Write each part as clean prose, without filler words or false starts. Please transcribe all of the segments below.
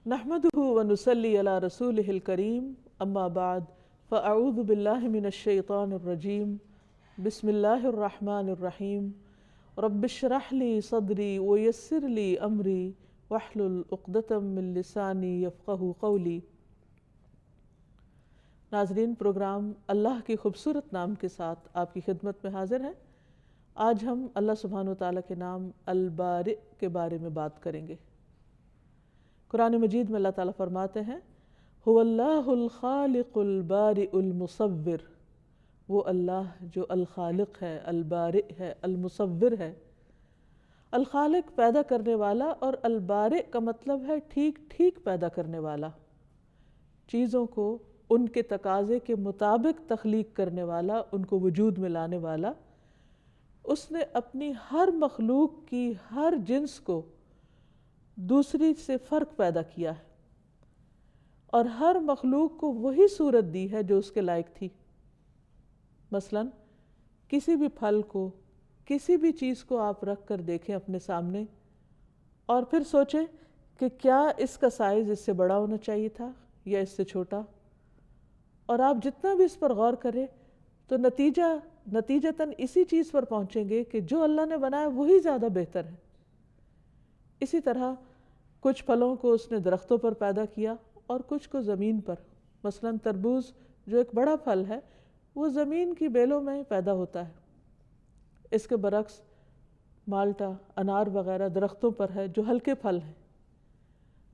نحمده ونصلي على رسوله الكريم اما بعد فاعوذ بالله من الشيطان الرجيم بسم الله الرحمن الرحيم رب اشرح لي صدري ويسر لي امري واحلل عقدة من لساني يفقهوا قولي۔ ناظرین، پروگرام اللہ کے خوبصورت نام کے ساتھ آپ کی خدمت میں حاضر ہیں۔ آج ہم اللہ سبحانہ و تعالیٰ کے نام البارئ کے بارے میں بات کریں گے۔ قرآن مجید میں اللہ تعالیٰ فرماتے ہیں هو اللہ الخالق البارئ المصور، وہ اللہ جو الخالق ہے، البارئ ہے، المصور ہے۔ الخالق پیدا کرنے والا، اور البارئ کا مطلب ہے ٹھیک ٹھیک پیدا کرنے والا، چیزوں کو ان کے تقاضے کے مطابق تخلیق کرنے والا، ان کو وجود میں لانے والا۔ اس نے اپنی ہر مخلوق کی ہر جنس کو دوسری سے فرق پیدا کیا ہے، اور ہر مخلوق کو وہی صورت دی ہے جو اس کے لائق تھی۔ مثلا کسی بھی پھل کو، کسی بھی چیز کو آپ رکھ کر دیکھیں اپنے سامنے، اور پھر سوچیں کہ کیا اس کا سائز اس سے بڑا ہونا چاہیے تھا یا اس سے چھوٹا، اور آپ جتنا بھی اس پر غور کریں تو نتیجتاً اسی چیز پر پہنچیں گے کہ جو اللہ نے بنایا وہی زیادہ بہتر ہے۔ اسی طرح کچھ پھلوں کو اس نے درختوں پر پیدا کیا اور کچھ کو زمین پر۔ مثلا تربوز جو ایک بڑا پھل ہے، وہ زمین کی بیلوں میں پیدا ہوتا ہے۔ اس کے برعکس مالٹا، انار وغیرہ درختوں پر ہے جو ہلکے پھل ہیں۔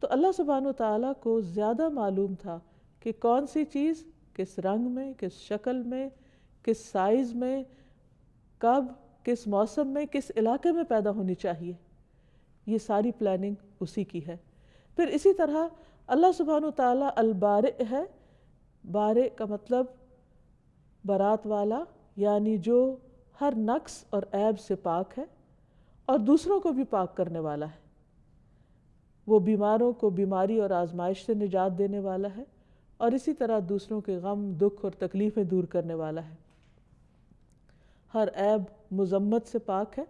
تو اللہ سبحانہ و تعالیٰ کو زیادہ معلوم تھا کہ کون سی چیز کس رنگ میں، کس شکل میں، کس سائز میں، کب، کس موسم میں، کس علاقے میں پیدا ہونی چاہیے۔ یہ ساری پلاننگ اسی کی ہے۔ پھر اسی طرح اللہ سبحانہ و تعالیٰ البارئ ہے۔ بارئ کا مطلب برات والا، یعنی جو ہر نقص اور عیب سے پاک ہے اور دوسروں کو بھی پاک کرنے والا ہے۔ وہ بیماروں کو بیماری اور آزمائش سے نجات دینے والا ہے، اور اسی طرح دوسروں کے غم، دکھ اور تکلیفیں دور کرنے والا ہے۔ ہر عیب مذمت سے پاک ہے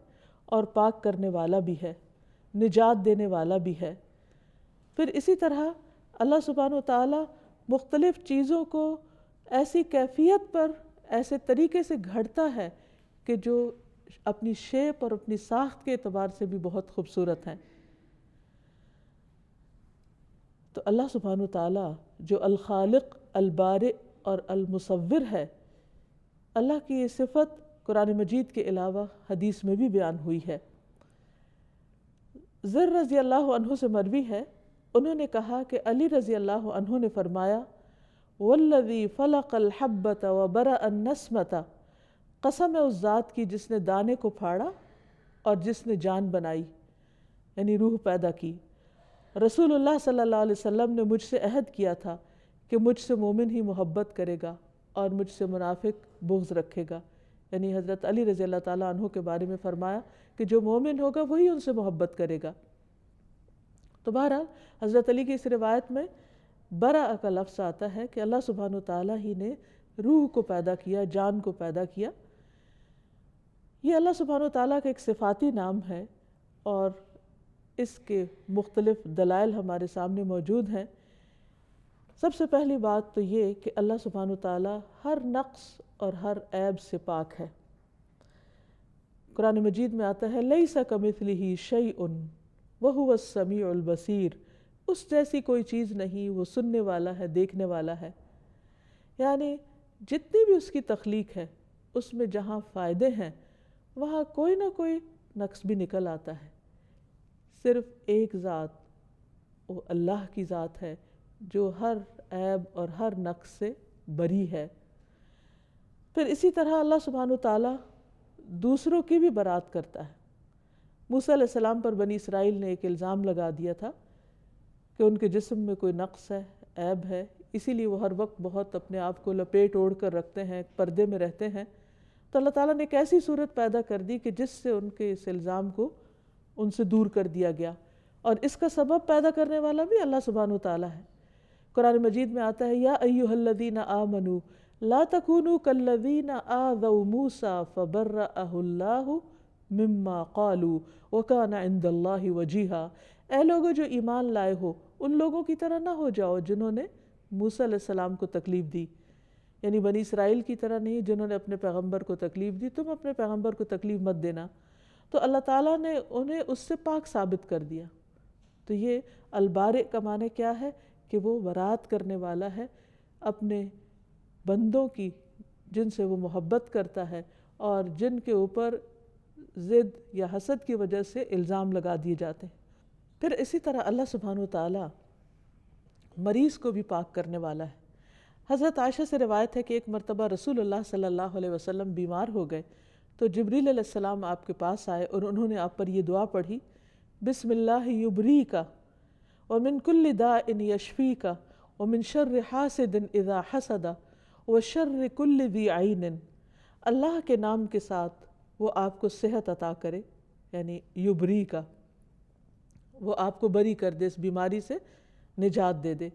اور پاک کرنے والا بھی ہے، نجات دینے والا بھی ہے۔ پھر اسی طرح اللہ سبحانہ و تعالیٰ مختلف چیزوں کو ایسی کیفیت پر، ایسے طریقے سے گھڑتا ہے کہ جو اپنی شیپ اور اپنی ساخت کے اعتبار سے بھی بہت خوبصورت ہیں۔ تو اللہ سبحانہ و تعالیٰ جو الخالق، البارئ اور المصور ہے، اللہ کی یہ صفت قرآن مجید کے علاوہ حدیث میں بھی بیان ہوئی ہے۔ زر رضی اللہ عنہ سے مروی ہے، انہوں نے کہا کہ علی رضی اللہ عنہ نے فرمایا والذی فلق الحبۃ وبرأ النسمۃ، قسم ہے اس ذات کی جس نے دانے کو پھاڑا اور جس نے جان بنائی، یعنی روح پیدا کی۔ رسول اللہ صلی اللہ علیہ وسلم نے مجھ سے عہد کیا تھا کہ مجھ سے مومن ہی محبت کرے گا اور مجھ سے منافق بغض رکھے گا، یعنی حضرت علی رضی اللہ تعالیٰ عنہ کے بارے میں فرمایا کہ جو مومن ہوگا وہی ان سے محبت کرے گا۔ تو بہرحال حضرت علی کی اس روایت میں برأ کا لفظ آتا ہے کہ اللہ سبحانہ و تعالیٰ ہی نے روح کو پیدا کیا، جان کو پیدا کیا۔ یہ اللہ سبحانہ و تعالیٰ کا ایک صفاتی نام ہے، اور اس کے مختلف دلائل ہمارے سامنے موجود ہیں۔ سب سے پہلی بات تو یہ کہ اللہ سبحانہ و تعالیٰ ہر نقص اور ہر عیب سے پاک ہے۔ قرآن مجید میں آتا ہے لیس کمثلہ شیء وہو السمیع البصیر، اس جیسی کوئی چیز نہیں، وہ سننے والا ہے، دیکھنے والا ہے۔ یعنی جتنی بھی اس کی تخلیق ہے، اس میں جہاں فائدے ہیں وہاں کوئی نہ کوئی نقص بھی نکل آتا ہے۔ صرف ایک ذات، وہ اللہ کی ذات ہے جو ہر عیب اور ہر نقص سے بری ہے۔ پھر اسی طرح اللہ سبحانہ تعالیٰ دوسروں کی بھی برات کرتا ہے۔ موسیٰ علیہ السلام پر بنی اسرائیل نے ایک الزام لگا دیا تھا کہ ان کے جسم میں کوئی نقص ہے، عیب ہے، اسی لیے وہ ہر وقت بہت اپنے آپ کو لپیٹ اوڑھ کر رکھتے ہیں، پردے میں رہتے ہیں۔ تو اللہ تعالیٰ نے ایک ایسی صورت پیدا کر دی کہ جس سے ان کے اس الزام کو ان سے دور کر دیا گیا، اور اس کا سبب پیدا کرنے والا بھی اللہ سبحانہ تعالیٰ ہے۔ قرآن مجید میں آتا ہے یا ایھا الذین آمنوا لا تکونوا کالذین آذوا موسیٰ فبرأہ اللہ مما قالوا وکان عند اللہ وجیہا، اے لوگو جو ایمان لائے ہو، ان لوگوں کی طرح نہ ہو جاؤ جنہوں نے موسیٰ علیہ السلام کو تکلیف دی، یعنی بنی اسرائیل کی طرح نہیں جنہوں نے اپنے پیغمبر کو تکلیف دی، تم اپنے پیغمبر کو تکلیف مت دینا۔ تو اللہ تعالیٰ نے انہیں اس سے پاک ثابت کر دیا۔ تو یہ البارئ کا معنی کیا ہے کہ وہ برات کرنے والا ہے اپنے بندوں کی جن سے وہ محبت کرتا ہے اور جن کے اوپر ضد یا حسد کی وجہ سے الزام لگا دیے جاتے ہیں۔ پھر اسی طرح اللہ سبحانہ وتعالی مریض کو بھی پاک کرنے والا ہے۔ حضرت عائشہ سے روایت ہے کہ ایک مرتبہ رسول اللہ صلی اللہ علیہ وسلم بیمار ہو گئے تو جبریل علیہ السلام آپ کے پاس آئے اور انہوں نے آپ پر یہ دعا پڑھی، بسم اللہ یبریک ومن کل داء یشفیک ومن شر حاسد اذا حسد وشر کل ذی عین۔ اللہ کے نام کے ساتھ وہ آپ کو صحت عطا کرے، یعنی یبریک، وہ آپ کو بری کر دے، اس بیماری سے نجات دے دے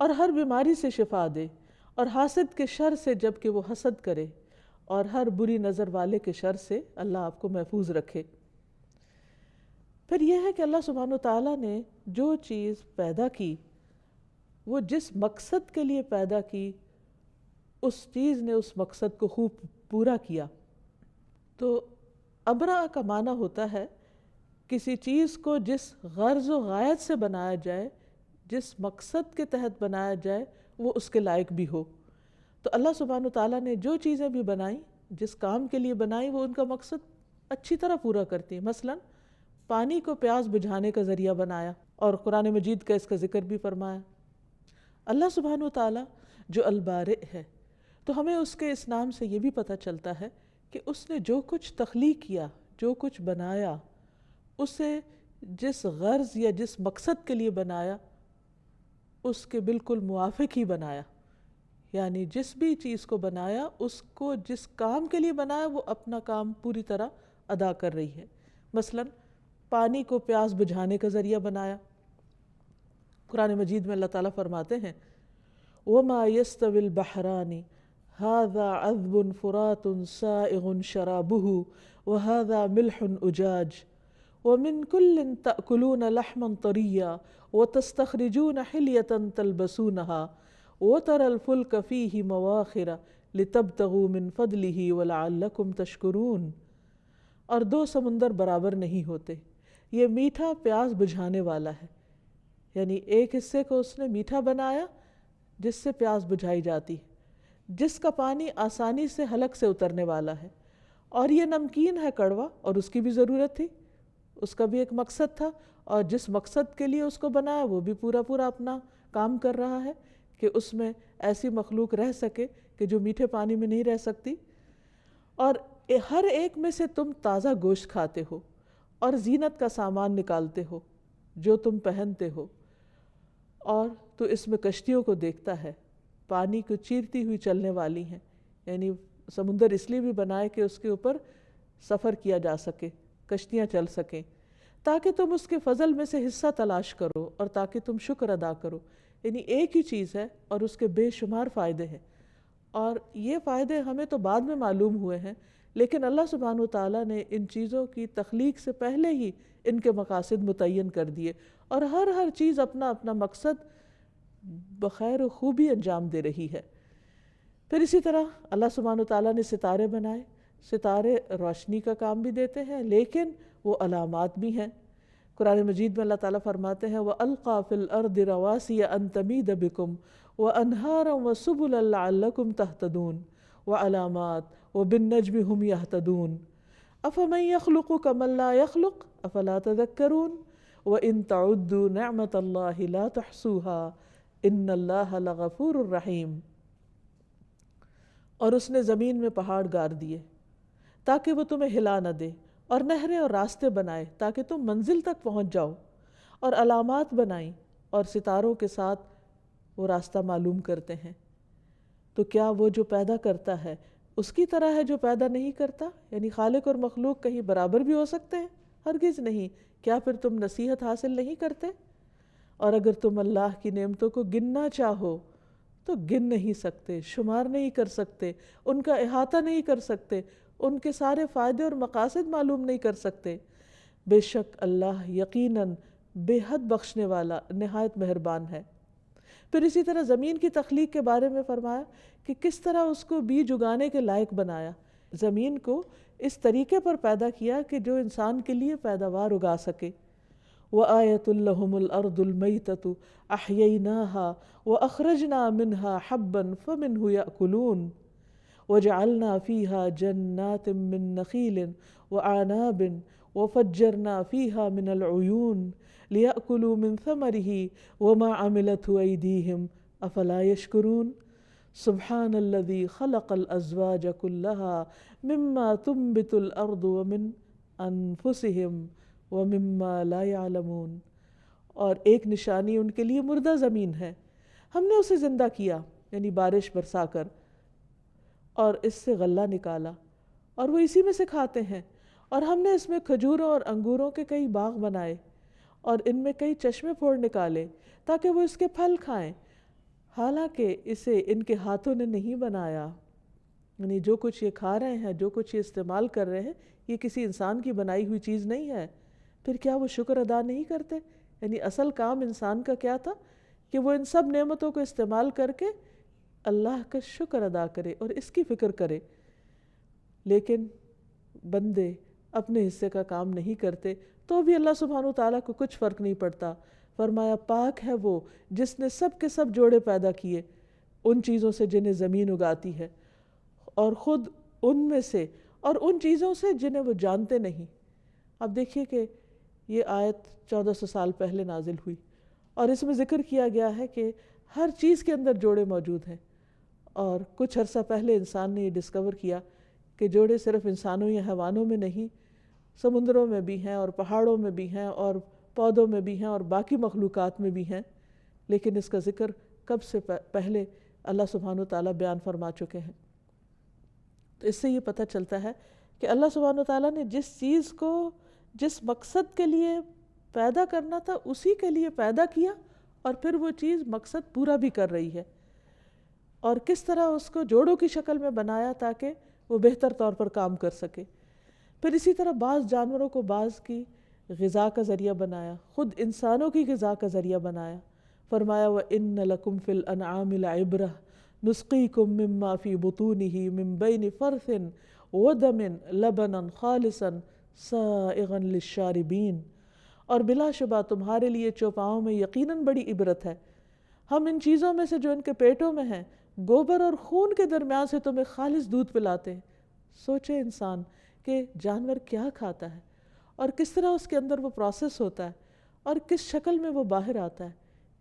اور ہر بیماری سے شفا دے، اور حاسد کے شر سے جب کہ وہ حسد کرے، اور ہر بری نظر والے کے شر سے اللہ آپ کو محفوظ رکھے۔ پھر یہ ہے کہ اللہ سبحانہ وتعالیٰ نے جو چیز پیدا کی وہ جس مقصد کے لیے پیدا کی اس چیز نے اس مقصد کو خوب پورا کیا۔ تو ابرا کا معنی ہوتا ہے کسی چیز کو جس غرض و غایت سے بنایا جائے، جس مقصد کے تحت بنایا جائے وہ اس کے لائق بھی ہو۔ تو اللہ سبحانہ وتعالیٰ نے جو چیزیں بھی بنائیں، جس کام کے لیے بنائیں، وہ ان کا مقصد اچھی طرح پورا کرتی ہیں۔ مثلاً پانی کو پیاس بجھانے کا ذریعہ بنایا، اور قرآن مجید کا اس کا ذکر بھی فرمایا۔ اللہ سبحانہ وتعالیٰ جو البارئ ہے، تو ہمیں اس کے اس نام سے یہ بھی پتہ چلتا ہے کہ اس نے جو کچھ تخلیق کیا، جو کچھ بنایا، اسے جس غرض یا جس مقصد کے لیے بنایا اس کے بالکل موافق ہی بنایا۔ یعنی جس بھی چیز کو بنایا، اس کو جس کام کے لیے بنایا وہ اپنا کام پوری طرح ادا کر رہی ہے۔ مثلاً پانی کو پیاس بجھانے کا ذریعہ بنایا۔ قرآن مجید میں اللہ تعالیٰ فرماتے ہیں وَمَا يَسْتَوِي الْبَحْرَانِ هَذَا عَذْبٌ فُرَاتٌ سَائِغٌ شَرَابُهُ وَهَذَا مِلْحٌ أُجَاجٌ وَمِن كُلٍّ تَأْكُلُونَ لَحْمًا طَرِيًّا وَتَسْتَخْرِجُونَ حِلْيَةً تَلْبَسُونَهَا وَتَرَى الْفُلْكَ فِيهِ مَوَاخِرَ لِتَبْتَغُوا مِن فَضْلِهِ وَلَعَلَّكُمْ تَشْكُرُونَ۔ اور دو سمندر برابر نہیں ہوتے، یہ میٹھا پیاس بجھانے والا ہے، یعنی ایک حصے کو اس نے میٹھا بنایا جس سے پیاس بجھائی جاتی ہے، جس کا پانی آسانی سے حلق سے اترنے والا ہے، اور یہ نمکین ہے کڑوا، اور اس کی بھی ضرورت تھی، اس کا بھی ایک مقصد تھا، اور جس مقصد کے لیے اس کو بنایا وہ بھی پورا پورا اپنا کام کر رہا ہے کہ اس میں ایسی مخلوق رہ سکے کہ جو میٹھے پانی میں نہیں رہ سکتی۔ اور ہر ایک میں سے تم تازہ گوشت کھاتے ہو اور زینت کا سامان نکالتے ہو جو تم پہنتے ہو، اور تو اس میں کشتیوں کو دیکھتا ہے، پانی کو چیرتی ہوئی چلنے والی ہیں، یعنی سمندر اس لیے بھی بنائے کہ اس کے اوپر سفر کیا جا سکے، کشتیاں چل سکیں، تاکہ تم اس کے فضل میں سے حصہ تلاش کرو اور تاکہ تم شکر ادا کرو۔ یعنی ایک ہی چیز ہے اور اس کے بے شمار فائدے ہیں، اور یہ فائدے ہمیں تو بعد میں معلوم ہوئے ہیں، لیکن اللہ سبحانہ وتعالیٰ نے ان چیزوں کی تخلیق سے پہلے ہی ان کے مقاصد متعین کر دیے، اور ہر چیز اپنا اپنا مقصد بخیر و خوبی انجام دے رہی ہے۔ پھر اسی طرح اللہ سبحانہ وتعالیٰ نے ستارے بنائے، ستارے روشنی کا کام بھی دیتے ہیں لیکن وہ علامات بھی ہیں۔ قرآن مجید میں اللہ تعالیٰ فرماتے ہیں وَأَلْقَى فِي الْأَرْضِ رَوَاسِيَ أَن تَمِيدَ بِكُمْ وَأَنْهَارًا وَسُبُلًا لَعَلَّكُمْ تَهْتَدُونَ وَعَلَامَاتٍ وَبِالنَّجْمِ هُمْ يَهْتَدُونَ أَفَمَن يَخْلُقُ كَمَن لَّا يَخْلُقُ أَفَلَا تَذَكَّرُونَ وَإِن تَعُدُّوا نِعْمَةَ اللَّهِ لَا تُحْصُوهَا إِنَّ اللَّهَ لَغَفُورٌ رَّحِيمٌ۔ اور اس نے زمین میں پہاڑ گار دیے تاکہ وہ تمہیں ہلا نہ دے، اور نہریں اور راستے بنائے تاکہ تم منزل تک پہنچ جاؤ، اور علامات بنائیں اور ستاروں کے ساتھ وہ راستہ معلوم کرتے ہیں۔ تو کیا وہ جو پیدا کرتا ہے اس کی طرح ہے جو پیدا نہیں کرتا؟ یعنی خالق اور مخلوق کہیں برابر بھی ہو سکتے ہیں؟ ہرگز نہیں۔ کیا پھر تم نصیحت حاصل نہیں کرتے؟ اور اگر تم اللہ کی نعمتوں کو گننا چاہو تو گن نہیں سکتے، شمار نہیں کر سکتے، ان کا احاطہ نہیں کر سکتے، ان کے سارے فائدے اور مقاصد معلوم نہیں کر سکتے۔ بے شک اللہ یقیناً بے حد بخشنے والا، نہایت مہربان ہے۔ پھر اسی طرح زمین کی تخلیق کے بارے میں فرمایا کہ کس طرح اس کو بیج اگانے کے لائق بنایا، زمین کو اس طریقے پر پیدا کیا کہ جو انسان کے لیے پیداوار اگا سکے۔ وَآيَةٌ لَهُمُ الْأَرْضُ الْمَيْتَةُ أَحْيَيْنَاهَا وَأَخْرَجْنَا مِنْهَا حَبًّا فَمِنْهُ يَأْكُلُونَ وَجَعَلْنَا فِيهَا جَنَّاتٍ مِّن نَخِيلٍ وَأَعْنَابٍ وَفَجَّرْنَا فِيهَا مِنَ الْعُيُونِ لِيَأْكُلُوا مِن ثَمَرِهِ وَمَا عَمِلَتْهُ أَيْدِيهِمْ أَفَلَا يَشْكُرُونَ سُبْحَانَ الَّذِي خَلَقَ الْأَزْوَاجَ كُلَّهَا مِمَّا تُنبِتُ الْأَرْضُ وَمِنْ أَنفُسِهِمْ وَمِمَّا لَا يَعْلَمُونَ۔ اور ایک نشانی ان کے لیے مردہ زمین ہے، ہم نے اسے زندہ کیا، یعنی بارش برسا کر، اور اس سے غلہ نکالا اور وہ اسی میں سے کھاتے ہیں، اور ہم نے اس میں کھجوروں اور انگوروں کے کئی باغ بنائے اور ان میں کئی چشمے پھوڑ نکالے تاکہ وہ اس کے پھل کھائیں، حالانکہ اسے ان کے ہاتھوں نے نہیں بنایا۔ یعنی جو کچھ یہ کھا رہے ہیں، جو کچھ یہ استعمال کر رہے ہیں، یہ کسی انسان کی بنائی ہوئی چیز نہیں ہے۔ پھر کیا وہ شکر ادا نہیں کرتے؟ یعنی اصل کام انسان کا کیا تھا کہ وہ ان سب نعمتوں کو استعمال کر کے اللہ کا شکر ادا کرے اور اس کی فکر کرے، لیکن بندے اپنے حصے کا کام نہیں کرتے تو بھی اللہ سبحانہ وتعالیٰ کو کچھ فرق نہیں پڑتا۔ فرمایا پاک ہے وہ جس نے سب کے سب جوڑے پیدا کیے ان چیزوں سے جنہیں زمین اگاتی ہے، اور خود ان میں سے اور ان چیزوں سے جنہیں وہ جانتے نہیں۔ اب دیکھیے کہ یہ آیت 1400 سال پہلے نازل ہوئی اور اس میں ذکر کیا گیا ہے کہ ہر چیز کے اندر جوڑے موجود ہیں، اور کچھ عرصہ پہلے انسان نے یہ ڈسکور کیا کہ جوڑے صرف انسانوں یا حیوانوں میں نہیں، سمندروں میں بھی ہیں اور پہاڑوں میں بھی ہیں اور پودوں میں بھی ہیں اور باقی مخلوقات میں بھی ہیں، لیکن اس کا ذکر کب سے پہلے اللہ سبحانہ وتعالیٰ بیان فرما چکے ہیں۔ تو اس سے یہ پتہ چلتا ہے کہ اللہ سبحانہ وتعالیٰ نے جس چیز کو جس مقصد کے لیے پیدا کرنا تھا اسی کے لیے پیدا کیا، اور پھر وہ چیز مقصد پورا بھی کر رہی ہے، اور کس طرح اس کو جوڑوں کی شکل میں بنایا تاکہ وہ بہتر طور پر کام کر سکے۔ پھر اسی طرح بعض جانوروں کو بعض کی غذا کا ذریعہ بنایا، خود انسانوں کی غذا کا ذریعہ بنایا۔ فرمایا وَإِنَّ لَكُمْ فِي الْأَنْعَامِ لَعِبْرَةً نُسْقِيكُم مِّمَّا فِي بُطُونِهِ مِن بَيْنِ فَرْثٍ وَدَمٍ لَبَنًا خَالِصًا سَائِغًا لِلشَّارِبِينَ، اور بلا شبہ تمہارے لیے چوپاؤں میں یقیناً بڑی عبرت ہے، ہم ان چیزوں میں سے جو ان کے پیٹوں میں ہیں گوبر اور خون کے درمیان سے تمہیں خالص دودھ پلاتے ہیں۔ سوچے انسان کہ جانور کیا کھاتا ہے اور کس طرح اس کے اندر وہ پروسیس ہوتا ہے اور کس شکل میں وہ باہر آتا ہے۔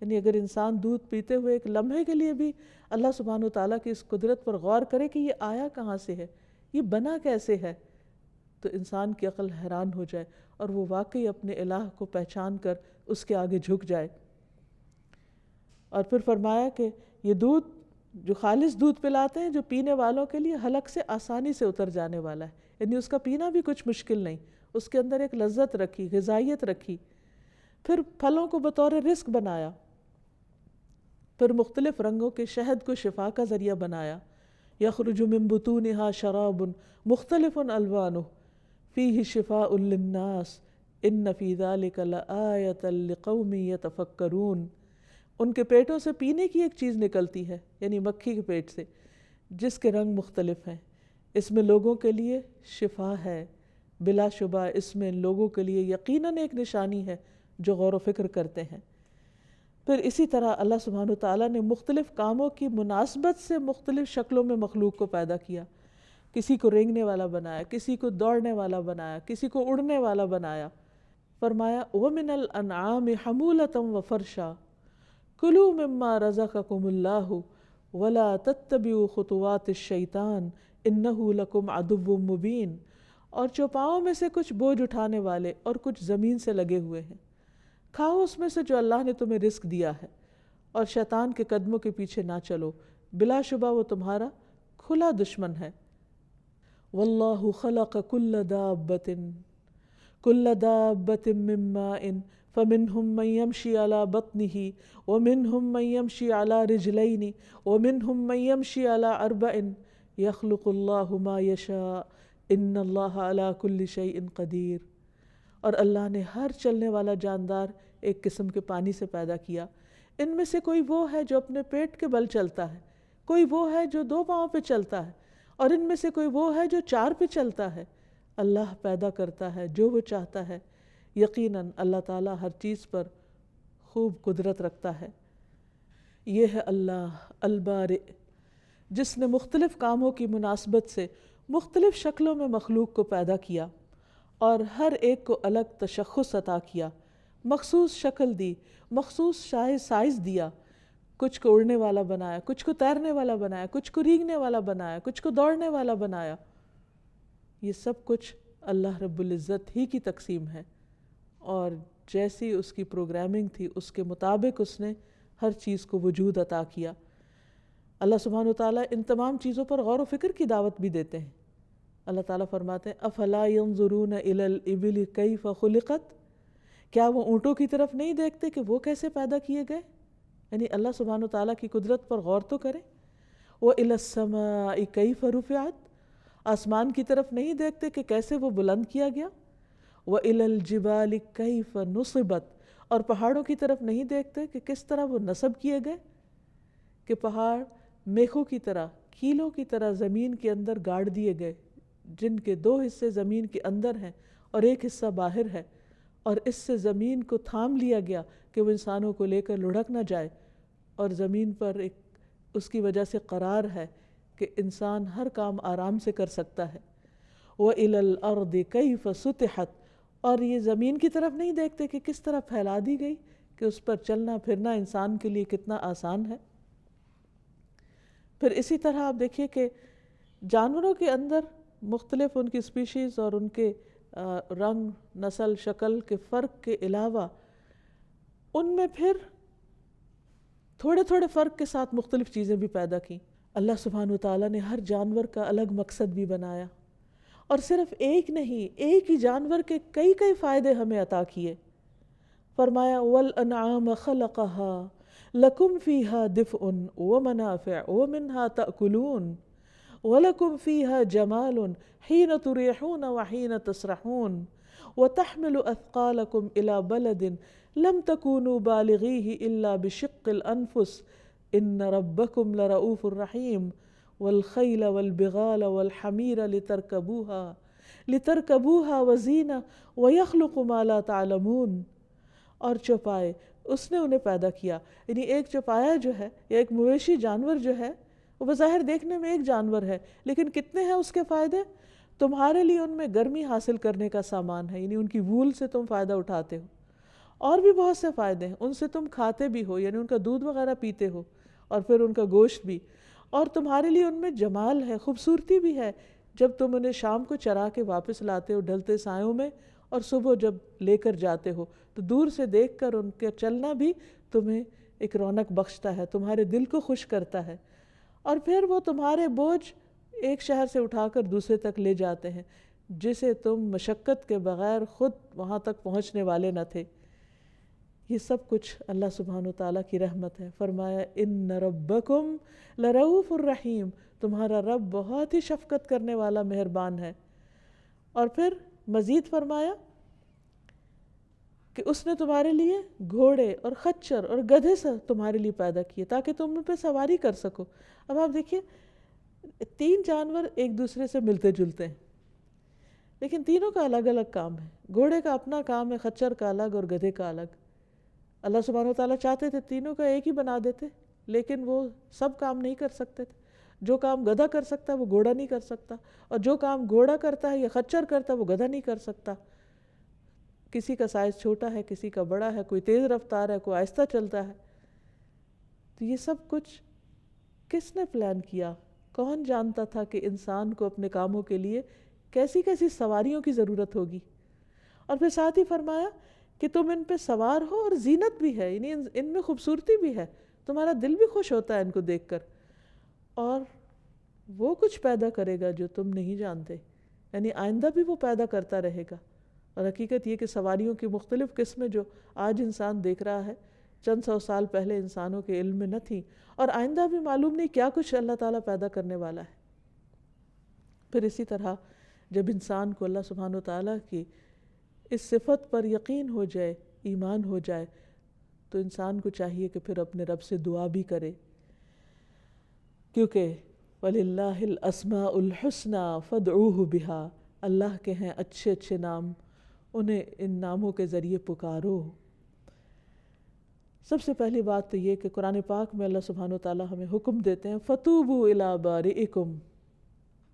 یعنی اگر انسان دودھ پیتے ہوئے ایک لمحے کے لیے بھی اللہ سبحانہ وتعالیٰ کی اس قدرت پر غور کرے کہ یہ آیا کہاں سے ہے، یہ بنا کیسے ہے، تو انسان کی عقل حیران ہو جائے اور وہ واقعی اپنے الہ کو پہچان کر اس کے آگے جھک جائے۔ اور پھر فرمایا کہ یہ دودھ جو خالص دودھ پلاتے ہیں جو پینے والوں کے لیے حلق سے آسانی سے اتر جانے والا ہے، یعنی اس کا پینا بھی کچھ مشکل نہیں، اس کے اندر ایک لذت رکھی، غذائیت رکھی۔ پھر پھلوں کو بطور رزق بنایا، پھر مختلف رنگوں کے شہد کو شفا کا ذریعہ بنایا۔ یخرج من بطونها شراب مختلف الوانہ فیہ شفاء للناس ان فی ذلک لآیۃ لقوم یتفکرون۔ ان کے پیٹوں سے پینے کی ایک چیز نکلتی ہے، یعنی مکھی کے پیٹ سے، جس کے رنگ مختلف ہیں، اس میں لوگوں کے لیے شفا ہے، بلا شبہ اس میں لوگوں کے لیے یقیناً ایک نشانی ہے جو غور و فکر کرتے ہیں۔ پھر اسی طرح اللہ سبحانہ وتعالیٰ نے مختلف کاموں کی مناسبت سے مختلف شکلوں میں مخلوق کو پیدا کیا، کسی کو رینگنے والا بنایا، کسی کو دوڑنے والا بنایا، کسی کو اڑنے والا بنایا۔ فرمایا وَمِنَ الْأَنْعَامِ حَمُولَةً وَفَرْشًا كُلُوا مِمَّا رَزَقَكُمُ اللَّهُ وَلَا تَتَّبِعُوا خُطُوَاتِ الشَّيْطَانِ إِنَّهُ لَكُمْ عَدُوٌّ مُّبِينٌ، اور چوپاؤں میں سے کچھ بوجھ اٹھانے والے اور کچھ زمین سے لگے ہوئے ہیں، کھاؤ اس میں سے جو اللہ نے تمہیں رزق دیا ہے، اور شیطان کے قدموں کے پیچھے نہ چلو، بلا شبہ وہ تمہارا کھلا دشمن ہے۔ وَاللَّهُ خَلَقَ كُلَّ دَابَّةٍ مِّن مَّاءٍ فَمِنْهُم مَّن يَمْشِي عَلَى بَطْنِهِ وَمِنْهُم مَّن يَمْشِي عَلَى رِجْلَيْنِ وَمِنْهُم مَّن يَمْشِي عَلَى أَرْبَعٍ يَخْلُقُ اللَّهُ مَا يَشَاءُ إِنَّ اللَّهَ عَلَى كُلِّ شَيْءٍ قَدِيرٌ۔ اور اللہ نے ہر چلنے والا جاندار ایک قسم کے پانی سے پیدا کیا۔ ان میں سے کوئی وہ ہے جو اپنے پیٹ کے بل چلتا ہے، کوئی وہ ہے جو 2 پاؤں پہ چلتا ہے، اور ان میں سے کوئی وہ ہے جو 4 پہ چلتا ہے۔ اللہ پیدا کرتا ہے جو وہ چاہتا ہے، یقیناً اللہ تعالیٰ ہر چیز پر خوب قدرت رکھتا ہے۔ یہ ہے اللہ البارئ، جس نے مختلف کاموں کی مناسبت سے مختلف شکلوں میں مخلوق کو پیدا کیا اور ہر ایک کو الگ تشخص عطا کیا، مخصوص شکل دی، مخصوص سائز دیا۔ کچھ کو اڑنے والا بنایا، کچھ کو تیرنے والا بنایا، کچھ کو ریگنے والا بنایا، کچھ کو دوڑنے والا بنایا۔ یہ سب کچھ اللہ رب العزت ہی کی تقسیم ہے، اور جیسی اس کی پروگرامنگ تھی اس کے مطابق اس نے ہر چیز کو وجود عطا کیا۔ اللہ سبحانہ وتعالیٰ ان تمام چیزوں پر غور و فکر کی دعوت بھی دیتے ہیں۔ اللہ تعالیٰ فرماتے ہیں افلا ينظرون الى الابل کیف خلقت، کیا وہ اونٹوں کی طرف نہیں دیکھتے کہ وہ کیسے پیدا کیے گئے؟ یعنی اللہ سبحانہ وتعالیٰ کی قدرت پر غور تو کریں۔ وَإِلَى السَّمَاءِ كَيْفَ رُفِعَتْ، آسمان کی طرف نہیں دیکھتے کہ کیسے وہ بلند کیا گیا۔ وَإِلَى الْجِبَالِ كَيْفَ نُصِبَتْ، اور پہاڑوں کی طرف نہیں دیکھتے کہ کس طرح وہ نصب کیے گئے، کہ پہاڑ میخوں کی طرح، کیلوں کی طرح زمین کے اندر گاڑ دیے گئے، جن کے 2 حصے زمین کے اندر ہیں اور ایک حصہ باہر ہے، اور اس سے زمین کو تھام لیا گیا کہ وہ انسانوں کو لے کر لڑھک نہ جائے، اور زمین پر ایک اس کی وجہ سے قرار ہے کہ انسان ہر کام آرام سے کر سکتا ہے۔ وَإِلَى الْأَرْضِ كَيْفَ سُطِحَتْ، اور یہ زمین کی طرف نہیں دیکھتے کہ کس طرح پھیلا دی گئی، کہ اس پر چلنا پھرنا انسان کے لیے کتنا آسان ہے۔ پھر اسی طرح آپ دیکھیے کہ جانوروں کے اندر مختلف ان کی اسپیشیز اور ان کے رنگ، نسل، شکل کے فرق کے علاوہ ان میں پھر تھوڑے تھوڑے فرق کے ساتھ مختلف چیزیں بھی پیدا کی۔ اللہ سبحانہ وتعالیٰ نے ہر جانور کا الگ مقصد بھی بنایا، اور صرف ایک نہیں، ایک ہی جانور کے کئی کئی فائدے ہمیں عطا کیے۔ فرمایا وَالْأَنْعَامَ خَلَقَهَا لَكُمْ فِيهَا دِفْءٌ وَمَنَافِعُ وَمِنْهَا تَأْكُلُونَ وَلَكُمْ فِيهَا جَمَالٌ حِينَ تُرِيحُونَ وَحِينَ تَسْرَحُونَ وَتَحْمِلُ أَثْقَالَكُمْ إِلَى بَلَدٍ لَمْ تَكُونُوا بَالِغِيهِ إِلَّا بِشِقِّ الْأَنفُسِ إِنَّ رَبَّكُمْ لَرَءُوفٌ رَحِيمٌ وَالْخَيْلَ وَالْبِغَالَ وَالْحَمِيرَ لِتَرْكَبُوهَا وَزِينَةً وَيَخْلُقُ مَا لَا تَعْلَمُونَ، اور چوپائے اس نے انہیں پیدا کیا۔ یعنی ایک چوپایا جو ہے یا ایک مویشی جانور جو ہے وہ بظاہر دیکھنے میں ایک جانور ہے، لیکن کتنے ہیں اس کے فائدے؟ تمہارے لیے ان میں گرمی حاصل کرنے کا سامان ہے، یعنی ان کی وول سے تم فائدہ اٹھاتے ہو، اور بھی بہت سے فائدے ہیں، ان سے تم کھاتے بھی ہو، یعنی ان کا دودھ وغیرہ پیتے ہو، اور پھر ان کا گوشت بھی، اور تمہارے لیے ان میں جمال ہے، خوبصورتی بھی ہے، جب تم انہیں شام کو چرا کے واپس لاتے ہو ڈھلتے سایوں میں، اور صبح جب لے کر جاتے ہو تو دور سے دیکھ کر ان کا چلنا بھی تمہیں ایک رونق بخشتا ہے، تمہارے دل کو خوش کرتا ہے، اور پھر وہ تمہارے بوجھ ایک شہر سے اٹھا کر دوسرے تک لے جاتے ہیں، جسے تم مشقت کے بغیر خود وہاں تک پہنچنے والے نہ تھے۔ یہ سب کچھ اللہ سبحانہ وتعالیٰ کی رحمت ہے۔ فرمایا ان ربکم لرؤوف الرحیم، تمہارا رب بہت ہی شفقت کرنے والا مہربان ہے۔ اور پھر مزید فرمایا کہ اس نے تمہارے لیے گھوڑے اور خچر اور گدھے سے تمہارے لیے پیدا کیے تاکہ تم ان پہ سواری کر سکو۔ اب آپ دیکھیے 3 جانور ایک دوسرے سے ملتے جلتے ہیں، لیکن تینوں کا الگ الگ کام ہے۔ گھوڑے کا اپنا کام ہے، خچر کا الگ اور گدھے کا الگ۔ اللہ سبحانہ وتعالیٰ چاہتے تھے تینوں کا ایک ہی بنا دیتے، لیکن وہ سب کام نہیں کر سکتے تھے۔ جو کام گدھا کر سکتا ہے وہ گھوڑا نہیں کر سکتا، اور جو کام گھوڑا کرتا ہے یا خچر کرتا ہے وہ گدھا نہیں کر سکتا۔ کسی کا سائز چھوٹا ہے، کسی کا بڑا ہے، کوئی تیز رفتار ہے، کوئی آہستہ چلتا ہے۔ تو یہ سب کچھ کس نے پلان کیا؟ کون جانتا تھا کہ انسان کو اپنے کاموں کے لیے کیسی کیسی سواریوں کی ضرورت ہوگی؟ اور پھر ساتھ ہی فرمایا کہ تم ان پہ سوار ہو اور زینت بھی ہے، یعنی ان میں خوبصورتی بھی ہے، تمہارا دل بھی خوش ہوتا ہے ان کو دیکھ کر، اور وہ کچھ پیدا کرے گا جو تم نہیں جانتے، یعنی آئندہ بھی وہ پیدا کرتا رہے گا۔ اور حقیقت یہ کہ سواریوں کی مختلف قسمیں جو آج انسان دیکھ رہا ہے، چند 100 سال پہلے انسانوں کے علم میں نہ تھی، اور آئندہ بھی معلوم نہیں کیا کچھ اللہ تعالیٰ پیدا کرنے والا ہے۔ پھر اسی طرح جب انسان کو اللہ سبحانہ وتعالیٰ کی اس صفت پر یقین ہو جائے، ایمان ہو جائے، تو انسان کو چاہیے کہ پھر اپنے رب سے دعا بھی کرے، کیونکہ وَلِلَّهِ الْأَسْمَاءُ الْحُسْنَى فَادْعُوهُ بِهَا، اللہ کے ہیں اچھے اچھے نام، انہیں ان ناموں کے ذریعے پکارو۔ سب سے پہلی بات تو یہ کہ قرآن پاک میں اللہ سبحانہ وتعالیٰ ہمیں حکم دیتے ہیں فَتُوبُوا إِلَىٰ بَارِئِكُمْ،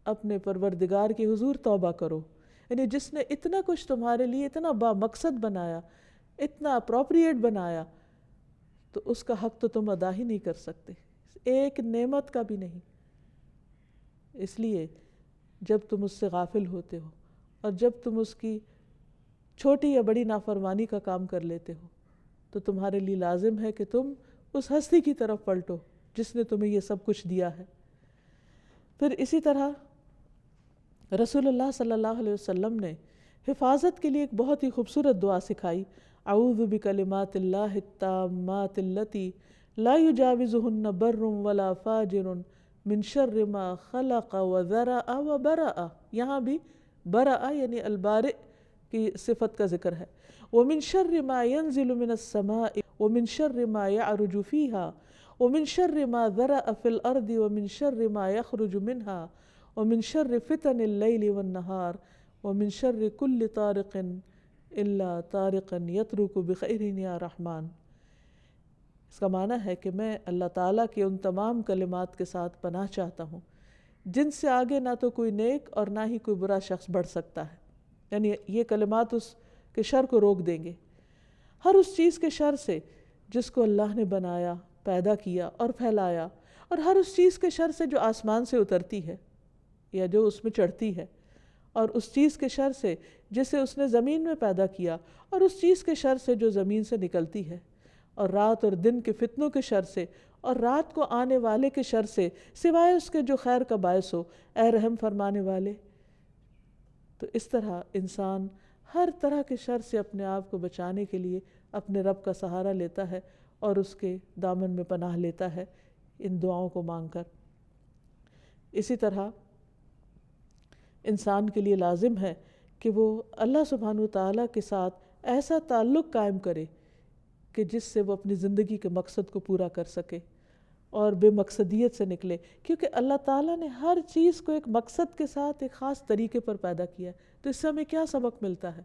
اپنے پروردگار کی حضور توبہ کرو۔ یعنی جس نے اتنا کچھ تمہارے لیے اتنا با مقصد بنایا، اتنا اپروپریٹ بنایا، تو اس کا حق تو تم ادا ہی نہیں کر سکتے، ایک نعمت کا بھی نہیں۔ اس لیے جب تم اس سے غافل ہوتے ہو اور جب تم اس کی چھوٹی یا بڑی نافرمانی کا کام کر لیتے ہو، تو تمہارے لیے لازم ہے کہ تم اس ہستی کی طرف پلٹو جس نے تمہیں یہ سب کچھ دیا ہے۔ پھر اسی طرح رسول اللہ صلی اللہ علیہ وسلم نے حفاظت کے لیے ایک بہت ہی خوبصورت دعا سکھائی، اعوذ بکلمات اللہ التامات اللتی لا یجاوزہن بر ولا فاجر من شر ما خلق وذرأ وبرأ، یہاں بھی برأ یعنی البارئ کی صفت کا ذکر ہے، ومن شر ما ينزل من السماء ومن شر ما يعرج فيها ومن شر ما ذرأ في الأرض ومن شر ما يخرج منها ومن شر فتن الليل والنهار ومن شر كل طارق إلا طارقا يطرق بخير يا رحمن۔ اس کا معنی ہے کہ میں اللہ تعالیٰ کے ان تمام کلمات کے ساتھ پناہ چاہتا ہوں جن سے آگے نہ تو کوئی نیک اور نہ ہی کوئی برا شخص بڑھ سکتا ہے، یعنی یہ کلمات اس کے شر کو روک دیں گے، ہر اس چیز کے شر سے جس کو اللہ نے بنایا، پیدا کیا اور پھیلایا، اور ہر اس چیز کے شر سے جو آسمان سے اترتی ہے یا جو اس میں چڑھتی ہے، اور اس چیز کے شر سے جسے اس نے زمین میں پیدا کیا، اور اس چیز کے شر سے جو زمین سے نکلتی ہے، اور رات اور دن کے فتنوں کے شر سے، اور رات کو آنے والے کے شر سے، سوائے اس کے جو خیر کا باعث ہو، اے رحم فرمانے والے۔ تو اس طرح انسان ہر طرح کے شر سے اپنے آپ کو بچانے کے لیے اپنے رب کا سہارا لیتا ہے اور اس کے دامن میں پناہ لیتا ہے ان دعاؤں کو مانگ کر۔ اسی طرح انسان کے لیے لازم ہے کہ وہ اللہ سبحانہ وتعالیٰ کے ساتھ ایسا تعلق قائم کرے کہ جس سے وہ اپنی زندگی کے مقصد کو پورا کر سکے اور بے مقصدیت سے نکلے، کیونکہ اللہ تعالیٰ نے ہر چیز کو ایک مقصد کے ساتھ ایک خاص طریقے پر پیدا کیا ہے۔ تو اس سے ہمیں کیا سبق ملتا ہے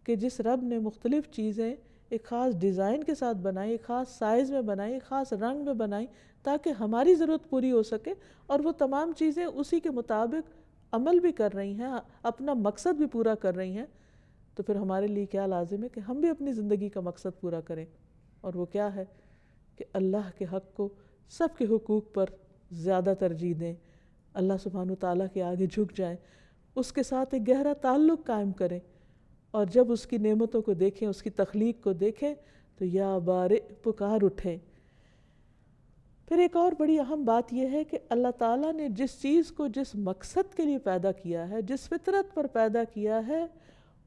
کہ جس رب نے مختلف چیزیں ایک خاص ڈیزائن کے ساتھ بنائی، ایک خاص سائز میں بنائی، ایک خاص رنگ میں بنائی، تاکہ ہماری ضرورت پوری ہو سکے، اور وہ تمام چیزیں اسی کے مطابق عمل بھی کر رہی ہیں، اپنا مقصد بھی پورا کر رہی ہیں، تو پھر ہمارے لیے کیا لازم ہے کہ ہم بھی اپنی زندگی کا مقصد پورا کریں، اور وہ کیا ہے کہ اللہ کے حق کو سب کے حقوق پر زیادہ ترجیح دیں، اللہ سبحانہ وتعالیٰ کے آگے جھک جائیں، اس کے ساتھ ایک گہرا تعلق قائم کریں، اور جب اس کی نعمتوں کو دیکھیں، اس کی تخلیق کو دیکھیں، تو یا بارئ پکار اٹھیں۔ پھر ایک اور بڑی اہم بات یہ ہے کہ اللہ تعالیٰ نے جس چیز کو جس مقصد کے لیے پیدا کیا ہے، جس فطرت پر پیدا کیا ہے،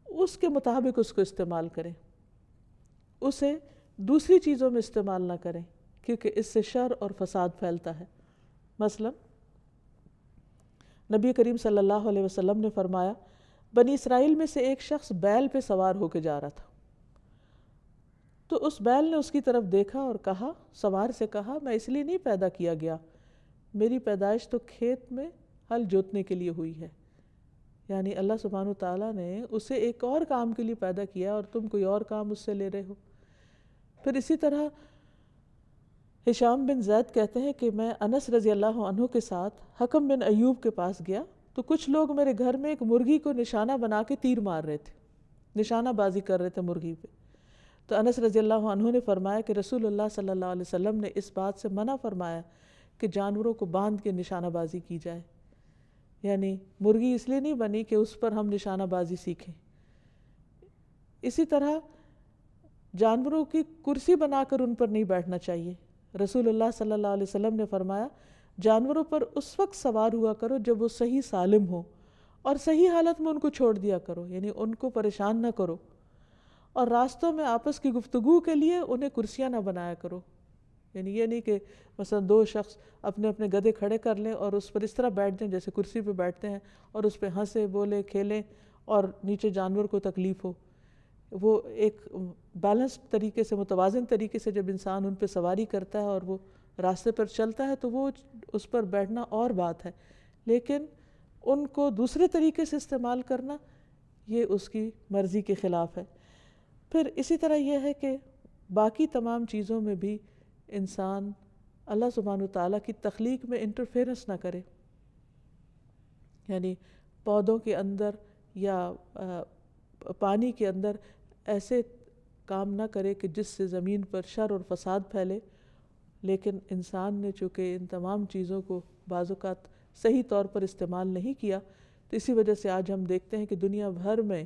اس کے مطابق اس کو استعمال کریں، اسے دوسری چیزوں میں استعمال نہ کریں، کیونکہ اس سے شر اور فساد پھیلتا ہے۔ مثلا نبی کریم صلی اللہ علیہ وسلم نے فرمایا، بنی اسرائیل میں سے ایک شخص بیل پہ سوار ہو کے جا رہا تھا، تو اس بیل نے اس کی طرف دیکھا اور کہا، سوار سے کہا، میں اس لیے نہیں پیدا کیا گیا، میری پیدائش تو کھیت میں ہل جوتنے کے لیے ہوئی ہے۔ یعنی اللہ سبحانہ تعالیٰ نے اسے ایک اور کام کے لیے پیدا کیا اور تم کوئی اور کام اس سے لے رہے ہو۔ پھر اسی طرح ہشام بن زید کہتے ہیں کہ میں انس رضی اللہ عنہ کے ساتھ حکم بن ایوب کے پاس گیا، تو کچھ لوگ میرے گھر میں ایک مرغی کو نشانہ بنا کے تیر مار رہے تھے، نشانہ بازی کر رہے تھے مرغی پہ۔ تو انس رضی اللہ عنہ نے فرمایا کہ رسول اللہ صلی اللہ علیہ وسلم نے اس بات سے منع فرمایا کہ جانوروں کو باندھ کے نشانہ بازی کی جائے، یعنی مرغی اس لیے نہیں بنی کہ اس پر ہم نشانہ بازی سیکھیں۔ اسی طرح جانوروں کی کرسی بنا کر ان پر نہیں بیٹھنا چاہیے۔ رسول اللہ صلی اللہ علیہ وسلم نے فرمایا، جانوروں پر اس وقت سوار ہوا کرو جب وہ صحیح سالم ہو، اور صحیح حالت میں ان کو چھوڑ دیا کرو، یعنی ان کو پریشان نہ کرو، اور راستوں میں آپس کی گفتگو کے لیے انہیں کرسیاں نہ بنایا کرو، یعنی یہ نہیں کہ مثلا دو شخص اپنے اپنے گدھے کھڑے کر لیں اور اس پر اس طرح بیٹھ جائیں جیسے کرسی پہ بیٹھتے ہیں، اور اس پہ ہنسے بولے کھیلیں اور نیچے جانور کو تکلیف ہو۔ وہ ایک بیلنسڈ طریقے سے، متوازن طریقے سے جب انسان ان پہ سواری کرتا ہے اور وہ راستے پر چلتا ہے تو وہ اس پر بیٹھنا اور بات ہے، لیکن ان کو دوسرے طریقے سے استعمال کرنا یہ اس کی مرضی کے خلاف ہے۔ پھر اسی طرح یہ ہے کہ باقی تمام چیزوں میں بھی انسان اللہ سبحانہ وتعالیٰ کی تخلیق میں انٹرفیرنس نہ کرے، یعنی پودوں کے اندر یا پانی کے اندر ایسے کام نہ کرے کہ جس سے زمین پر شر اور فساد پھیلے، لیکن انسان نے چونکہ ان تمام چیزوں کو بعض اوقات صحیح طور پر استعمال نہیں کیا، تو اسی وجہ سے آج ہم دیکھتے ہیں کہ دنیا بھر میں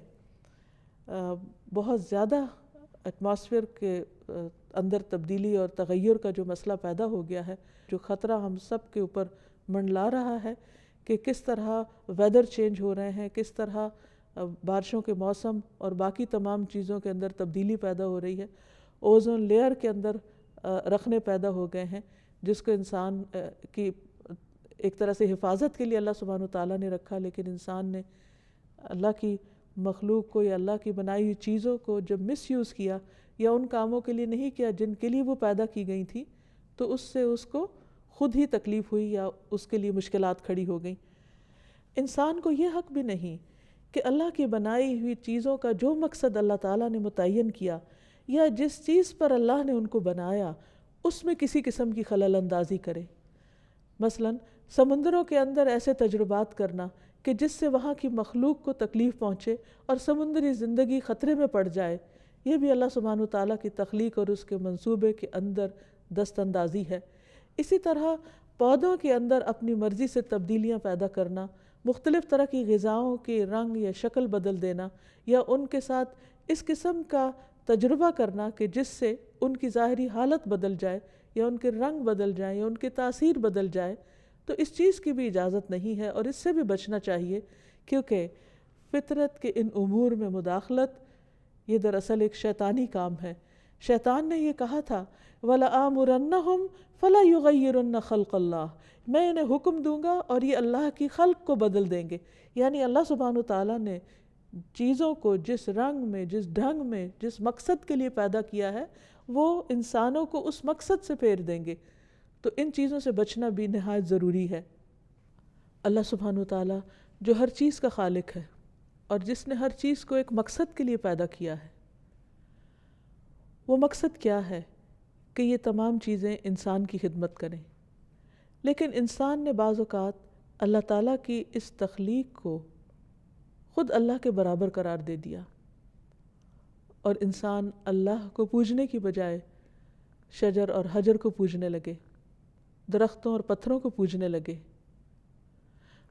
بہت زیادہ ایٹماسفیئر کے اندر تبدیلی اور تغیر کا جو مسئلہ پیدا ہو گیا ہے، جو خطرہ ہم سب کے اوپر منڈلا رہا ہے کہ کس طرح ویدر چینج ہو رہے ہیں، کس طرح بارشوں کے موسم اور باقی تمام چیزوں کے اندر تبدیلی پیدا ہو رہی ہے، اوزون لیئر کے اندر رکھنے پیدا ہو گئے ہیں جس کو انسان کی ایک طرح سے حفاظت کے لیے اللہ سبحانہ وتعالیٰ نے رکھا، لیکن انسان نے اللہ کی مخلوق کو یا اللہ کی بنائی ہوئی چیزوں کو جب مس یوز کیا یا ان کاموں کے لیے نہیں کیا جن کے لیے وہ پیدا کی گئی تھی، تو اس سے اس کو خود ہی تکلیف ہوئی یا اس کے لیے مشکلات کھڑی ہو گئیں۔ انسان کو یہ حق بھی نہیں کہ اللہ کی بنائی ہوئی چیزوں کا جو مقصد اللہ تعالیٰ نے متعین کیا یا جس چیز پر اللہ نے ان کو بنایا اس میں کسی قسم کی خلل اندازی کرے۔ مثلا سمندروں کے اندر ایسے تجربات کرنا کہ جس سے وہاں کی مخلوق کو تکلیف پہنچے اور سمندری زندگی خطرے میں پڑ جائے، یہ بھی اللہ سبحانہ وتعالیٰ کی تخلیق اور اس کے منصوبے کے اندر دست اندازی ہے۔ اسی طرح پودوں کے اندر اپنی مرضی سے تبدیلیاں پیدا کرنا، مختلف طرح کی غذاؤں کے رنگ یا شکل بدل دینا یا ان کے ساتھ اس قسم کا تجربہ کرنا کہ جس سے ان کی ظاہری حالت بدل جائے یا ان کے رنگ بدل جائیں یا ان کی تاثیر بدل جائے، تو اس چیز کی بھی اجازت نہیں ہے اور اس سے بھی بچنا چاہیے، کیونکہ فطرت کے ان امور میں مداخلت یہ دراصل ایک شیطانی کام ہے۔ شیطان نے یہ کہا تھا وَلَآمُرَنَّهُمْ فَلَا يُغَيِّرُنَّ خَلْقَ اللَّهِ، میں انہیں حکم دوں گا اور یہ اللہ کی خلق کو بدل دیں گے، یعنی اللہ سبحانہ وتعالیٰ نے چیزوں کو جس رنگ میں، جس ڈھنگ میں، جس مقصد کے لیے پیدا کیا ہے وہ انسانوں کو اس مقصد سے پھیر دیں گے، تو ان چیزوں سے بچنا بھی نہایت ضروری ہے۔ اللہ سبحانہ وتعالیٰ جو ہر چیز کا خالق ہے اور جس نے ہر چیز کو ایک مقصد کے لیے پیدا کیا ہے، وہ مقصد کیا ہے کہ یہ تمام چیزیں انسان کی خدمت کریں، لیکن انسان نے بعض اوقات اللہ تعالیٰ کی اس تخلیق کو خود اللہ کے برابر قرار دے دیا اور انسان اللہ کو پوجنے کی بجائے شجر اور حجر کو پوجنے لگے، درختوں اور پتھروں کو پوجنے لگے۔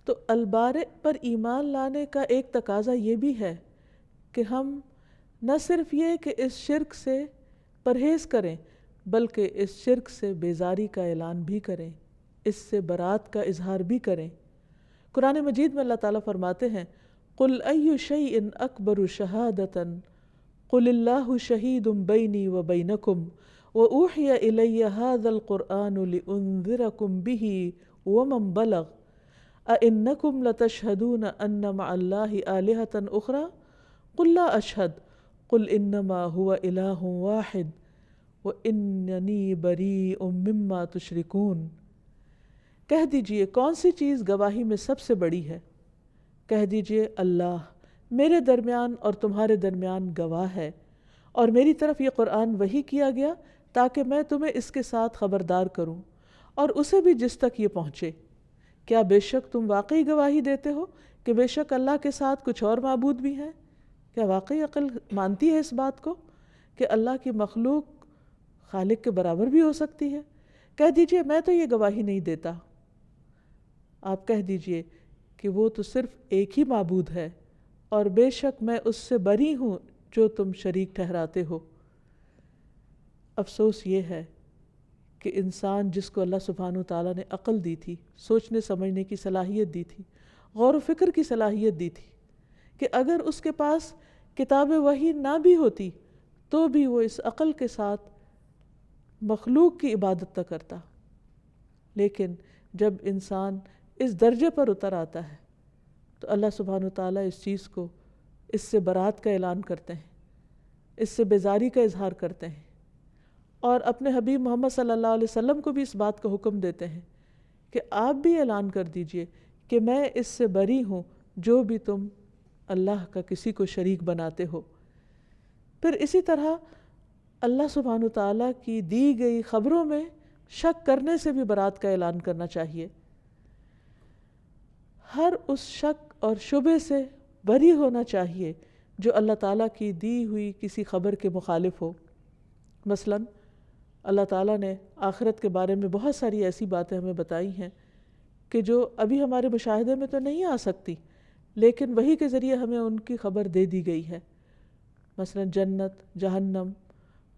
تو البارئ پر ایمان لانے کا ایک تقاضا یہ بھی ہے کہ ہم نہ صرف یہ کہ اس شرک سے پرہیز کریں بلکہ اس شرک سے بیزاری کا اعلان بھی کریں، اس سے برات کا اظہار بھی کریں۔ قرآن مجید میں اللہ تعالیٰ فرماتے ہیں قُلْ أَيُّ شَيْءٍ أَكْبَرُ شَهَادَةً قُلِ اللَّهُ شَهِيدٌ بَيْنِي وَبَيْنَكُمْ وَأُوحِيَ إِلَيَّ هَذَا الْقُرْآنُ لِأُنذِرَكُمْ بِهِ وَمَنْ بَلَغَ أَإِنَّكُمْ لَتَشْهَدُونَ أَنَّ مَعَ اللَّهِ آلِهَةً أُخْرَى قُلْ لَا أَشْهَدُ قُلْ إِنَّمَا هُوَ إِلَٰهٌ وَاحِدٌ وَإِنَّنِي بَرِيءٌ مِّمَّا تُشْرِكُونَ۔ کہہ دیجئے کون سی چیز گواہی میں سب سے بڑی ہے؟ کہہ دیجئے اللہ میرے درمیان اور تمہارے درمیان گواہ ہے، اور میری طرف یہ قرآن وحی کیا گیا تاکہ میں تمہیں اس کے ساتھ خبردار کروں اور اسے بھی جس تک یہ پہنچے۔ کیا بے شک تم واقعی گواہی دیتے ہو کہ بے شک اللہ کے ساتھ کچھ اور معبود بھی ہیں؟ کیا واقعی عقل مانتی ہے اس بات کو کہ اللہ کی مخلوق خالق کے برابر بھی ہو سکتی ہے؟ کہہ دیجئے میں تو یہ گواہی نہیں دیتا۔ آپ کہہ دیجئے کہ وہ تو صرف ایک ہی معبود ہے اور بے شک میں اس سے بری ہوں جو تم شریک ٹھہراتے ہو۔ افسوس یہ ہے کہ انسان جس کو اللہ سبحانہ وتعالیٰ نے عقل دی تھی، سوچنے سمجھنے کی صلاحیت دی تھی، غور و فکر کی صلاحیت دی تھی، کہ اگر اس کے پاس کتاب وحی نہ بھی ہوتی تو بھی وہ اس عقل کے ساتھ مخلوق کی عبادت نہ کرتا، لیکن جب انسان اس درجے پر اتر آتا ہے تو اللہ سبحانہ وتعالیٰ اس چیز کو، اس سے برات کا اعلان کرتے ہیں اس سے بیزاری کا اظہار کرتے ہیں، اور اپنے حبیب محمد صلی اللہ علیہ وسلم کو بھی اس بات کا حکم دیتے ہیں کہ آپ بھی اعلان کر دیجئے کہ میں اس سے بری ہوں جو بھی تم اللہ کا کسی کو شریک بناتے ہو۔ پھر اسی طرح اللہ سبحانہ وتعالیٰ کی دی گئی خبروں میں شک کرنے سے بھی برات کا اعلان کرنا چاہیے۔ ہر اس شک اور شبہ سے بری ہونا چاہیے جو اللہ تعالیٰ کی دی ہوئی کسی خبر کے مخالف ہو۔ مثلا اللہ تعالیٰ نے آخرت کے بارے میں بہت ساری ایسی باتیں ہمیں بتائی ہیں کہ جو ابھی ہمارے مشاہدے میں تو نہیں آ سکتی، لیکن وحی کے ذریعے ہمیں ان کی خبر دے دی گئی ہے۔ مثلا جنت، جہنم،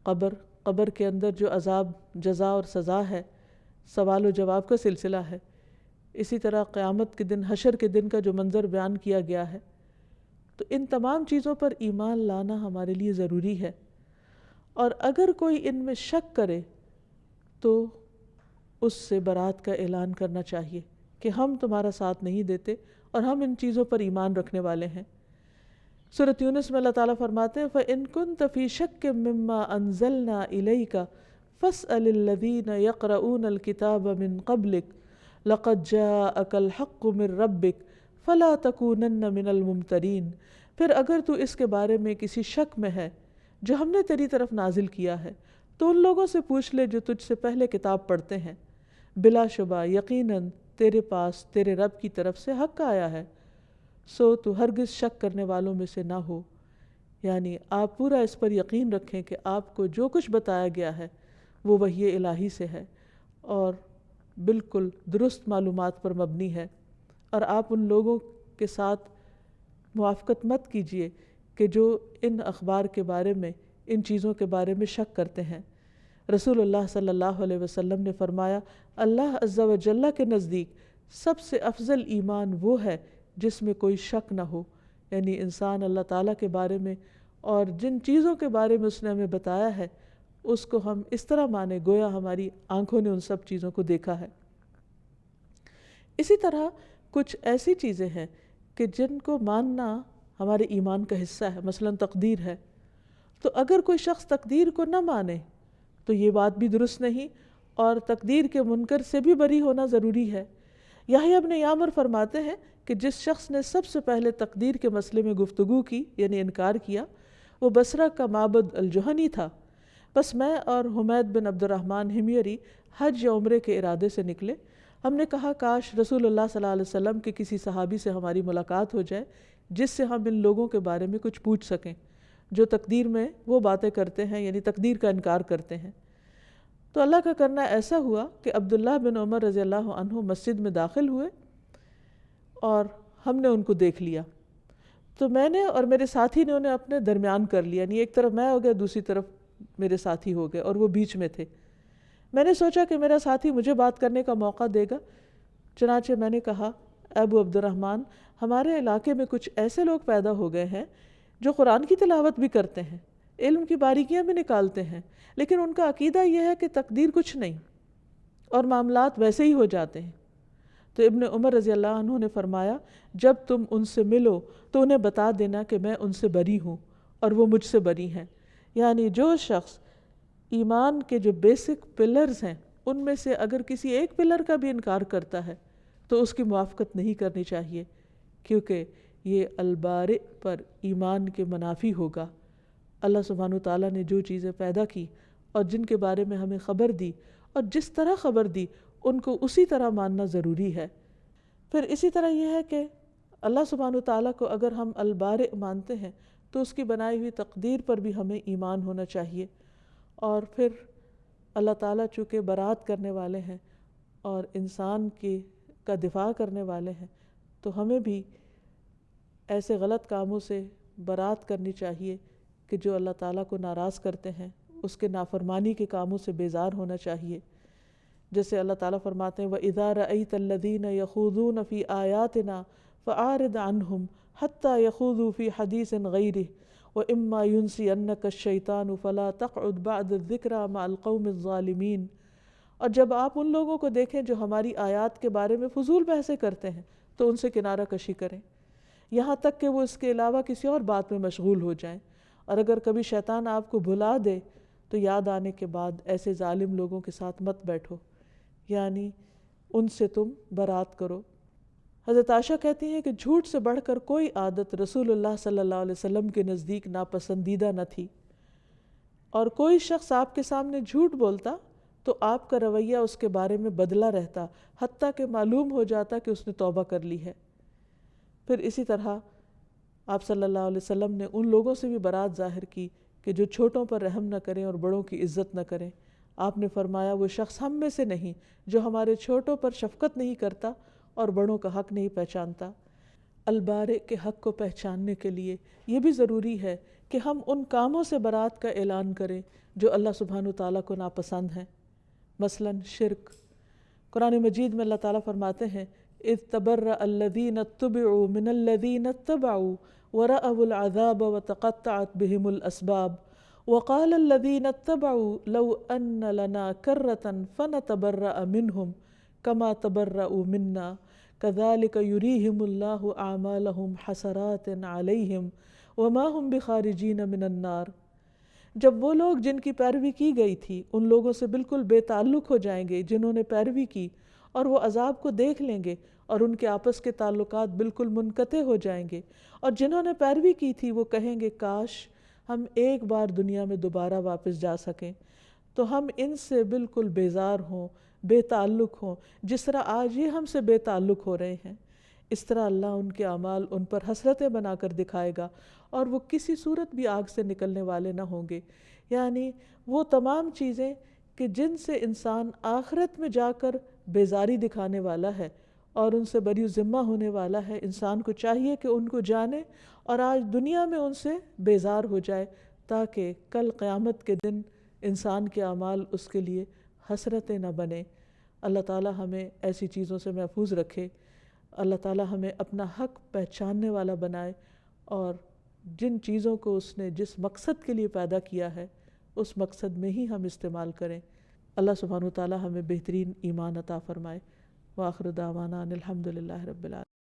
قبر کے اندر جو عذاب، جزا اور سزا ہے، سوال و جواب کا سلسلہ ہے، اسی طرح قیامت کے دن، حشر کے دن کا جو منظر بیان کیا گیا ہے، تو ان تمام چیزوں پر ایمان لانا ہمارے لیے ضروری ہے۔ اور اگر کوئی ان میں شک کرے تو اس سے برات کا اعلان کرنا چاہیے کہ ہم تمہارا ساتھ نہیں دیتے اور ہم ان چیزوں پر ایمان رکھنے والے ہیں۔ سورۃ یونس میں اللہ تعالیٰ فرماتے ہیں فَإِن كُنتَ فِي شَكٍّ مِّمَّا أَنزَلْنَا إِلَيْكَ فَاسْأَلِ الَّذِينَ يَقْرَؤُونَ الْكِتَابَ مِن قَبْلِكَ لَقَدْ جَاءَكَ الْحَقُّ مِن رَّبِّكَ فَلَا تَكُونَنَّ مِنَ الْمُمْتَرِينَ۔ پھر اگر تو اس کے بارے میں کسی شک میں ہے جو ہم نے تیری طرف نازل کیا ہے تو ان لوگوں سے پوچھ لے جو تجھ سے پہلے کتاب پڑھتے ہیں، بلا شبہ یقیناً تیرے پاس تیرے رب کی طرف سے حق آیا ہے، سو تو ہرگز شک کرنے والوں میں سے نہ ہو۔ یعنی آپ پورا اس پر یقین رکھیں کہ آپ کو جو کچھ بتایا گیا ہے وہ وحی الہی سے ہے اور بالکل درست معلومات پر مبنی ہے، اور آپ ان لوگوں کے ساتھ موافقت مت کیجیے کہ جو ان اخبار کے بارے میں، ان چیزوں کے بارے میں شک کرتے ہیں۔ رسول اللہ صلی اللہ علیہ وسلم نے فرمایا اللہ عز و جل کے نزدیک سب سے افضل ایمان وہ ہے جس میں کوئی شک نہ ہو، یعنی انسان اللہ تعالیٰ کے بارے میں اور جن چیزوں کے بارے میں اس نے ہمیں بتایا ہے اس کو ہم اس طرح مانے گویا ہماری آنکھوں نے ان سب چیزوں کو دیکھا ہے۔ اسی طرح کچھ ایسی چیزیں ہیں کہ جن کو ماننا ہمارے ایمان کا حصہ ہے، مثلا تقدیر ہے، تو اگر کوئی شخص تقدیر کو نہ مانے تو یہ بات بھی درست نہیں، اور تقدیر کے منکر سے بھی بری ہونا ضروری ہے۔ یحییٰ ابن یعمر فرماتے ہیں کہ جس شخص نے سب سے پہلے تقدیر کے مسئلے میں گفتگو کی، یعنی انکار کیا، وہ بصرہ کا معبد الجہنی تھا۔ بس میں اور حمید بن عبد الرحمن حمیری حج یا عمرے کے ارادے سے نکلے۔ ہم نے کہا کاش رسول اللہ صلی اللہ علیہ وسلم کے کسی صحابی سے ہماری ملاقات ہو جائے جس سے ہم ان لوگوں کے بارے میں کچھ پوچھ سکیں جو تقدیر میں وہ باتیں کرتے ہیں، یعنی تقدیر کا انکار کرتے ہیں۔ تو اللہ کا کرنا ایسا ہوا کہ عبداللہ بن عمر رضی اللہ عنہ مسجد میں داخل ہوئے اور ہم نے ان کو دیکھ لیا، تو میں نے اور میرے ساتھی نے انہیں اپنے درمیان کر لیا، یعنی ایک طرف میں ہو گیا، دوسری طرف میرے ساتھی ہو گئے اور وہ بیچ میں تھے۔ میں نے سوچا کہ میرا ساتھی مجھے بات کرنے کا موقع دے گا، چنانچہ میں نے کہا ابو عبد الرحمن، ہمارے علاقے میں کچھ ایسے لوگ پیدا ہو گئے ہیں جو قرآن کی تلاوت بھی کرتے ہیں، علم کی باریکیاں بھی نکالتے ہیں، لیکن ان کا عقیدہ یہ ہے کہ تقدیر کچھ نہیں اور معاملات ویسے ہی ہو جاتے ہیں۔ تو ابن عمر رضی اللہ عنہ نے فرمایا جب تم ان سے ملو تو انہیں بتا دینا کہ میں ان سے بری ہوں اور وہ مجھ سے بری ہیں۔ یعنی جو شخص ایمان کے جو بیسک پلرز ہیں ان میں سے اگر کسی ایک پلر کا بھی انکار کرتا ہے تو اس کی موافقت نہیں کرنی چاہیے، کیونکہ یہ البارئ پر ایمان کے منافی ہوگا۔ اللہ سبحانہ وتعالیٰ نے جو چیزیں پیدا کی اور جن کے بارے میں ہمیں خبر دی اور جس طرح خبر دی ان کو اسی طرح ماننا ضروری ہے۔ پھر اسی طرح یہ ہے کہ اللہ سبحانہ وتعالیٰ کو اگر ہم البارئ مانتے ہیں تو اس کی بنائی ہوئی تقدیر پر بھی ہمیں ایمان ہونا چاہیے، اور پھر اللہ تعالیٰ چونکہ برات کرنے والے ہیں اور انسان کا دفاع کرنے والے ہیں تو ہمیں بھی ایسے غلط کاموں سے برات کرنی چاہیے کہ جو اللہ تعالیٰ کو ناراض کرتے ہیں، اس کے نافرمانی کے کاموں سے بیزار ہونا چاہیے۔ جیسے اللہ تعالیٰ فرماتے ہیں وَإِذَا رَأَيْتَ الَّذِينَ يَخُوضُونَ فِي آيَاتِنَا فَأَعْرِضْ عَنْهُمْ حَتَّى يَخُوضُوا فِي حَدِيثٍ غَيْرِهِ وَإِمَّا يُنْسِيَنَّكَ الشَّيْطَانُ فَلَا تَقْعُدْ بَعْدَ الذِّكْرَى مَعَ الْقَوْمِ الظَّالِمِينَ۔ اور جب آپ ان لوگوں کو دیکھیں جو ہماری آیات کے بارے میں فضول بحثیں کرتے ہیں تو ان سے کنارہ کشی کریں، یہاں تک کہ وہ اس کے علاوہ کسی اور بات میں مشغول ہو جائیں، اور اگر کبھی شیطان آپ کو بھلا دے تو یاد آنے کے بعد ایسے ظالم لوگوں کے ساتھ مت بیٹھو، یعنی ان سے تم برات کرو۔ حضرت عائشہ کہتی ہیں کہ جھوٹ سے بڑھ کر کوئی عادت رسول اللہ صلی اللہ علیہ وسلم کے نزدیک ناپسندیدہ نہ تھی، اور کوئی شخص آپ کے سامنے جھوٹ بولتا تو آپ کا رویہ اس کے بارے میں بدلا رہتا، حتیٰ کہ معلوم ہو جاتا کہ اس نے توبہ کر لی ہے۔ پھر اسی طرح آپ صلی اللہ علیہ وسلم نے ان لوگوں سے بھی برات ظاہر کی کہ جو چھوٹوں پر رحم نہ کریں اور بڑوں کی عزت نہ کریں۔ آپ نے فرمایا وہ شخص ہم میں سے نہیں جو ہمارے چھوٹوں پر شفقت نہیں کرتا اور بڑوں کا حق نہیں پہچانتا۔ البارئ کے حق کو پہچاننے کے لیے یہ بھی ضروری ہے کہ ہم ان کاموں سے برات کا اعلان کریں جو اللہ سبحانہ وتعالیٰ کو ناپسند ہیں، مثلاً شرک۔ قرآن مجید میں اللہ تعالیٰ فرماتے ہیں اذ تبرأ الذین اتبعوا من الذین اتبعوا ورأوا العذاب وتقطعت بهم الاسباب وقال الذین اتبعوا لو ان لنا کرة فنتبرأ منهم كما تبرأوا منا كذلك يريهم الله اعمالهم حسرات عليهم وما هم بخارجین من النار۔ جب وہ لوگ جن کی پیروی کی گئی تھی ان لوگوں سے بالکل بے تعلق ہو جائیں گے جنہوں نے پیروی کی، اور وہ عذاب کو دیکھ لیں گے اور ان کے آپس کے تعلقات بالکل منقطع ہو جائیں گے، اور جنہوں نے پیروی کی تھی وہ کہیں گے کاش ہم ایک بار دنیا میں دوبارہ واپس جا سکیں تو ہم ان سے بالکل بیزار ہوں، بے تعلق ہوں، جس طرح آج یہ ہم سے بے تعلق ہو رہے ہیں۔ اس طرح اللہ ان کے اعمال ان پر حسرتیں بنا کر دکھائے گا اور وہ کسی صورت بھی آگ سے نکلنے والے نہ ہوں گے۔ یعنی وہ تمام چیزیں کہ جن سے انسان آخرت میں جا کر بیزاری دکھانے والا ہے اور ان سے بری ذمہ ہونے والا ہے، انسان کو چاہیے کہ ان کو جانے اور آج دنیا میں ان سے بیزار ہو جائے، تاکہ کل قیامت کے دن انسان کے اعمال اس کے لیے حسرتیں نہ بنے۔ اللہ تعالی ہمیں ایسی چیزوں سے محفوظ رکھے، اللہ تعالی ہمیں اپنا حق پہچاننے والا بنائے، اور جن چیزوں کو اس نے جس مقصد کے لیے پیدا کیا ہے اس مقصد میں ہی ہم استعمال کریں۔ اللہ سبحانہ وتعالی ہمیں بہترین ایمان عطا فرمائے۔ وآخر دعوانا ان الحمد للہ رب العالمین۔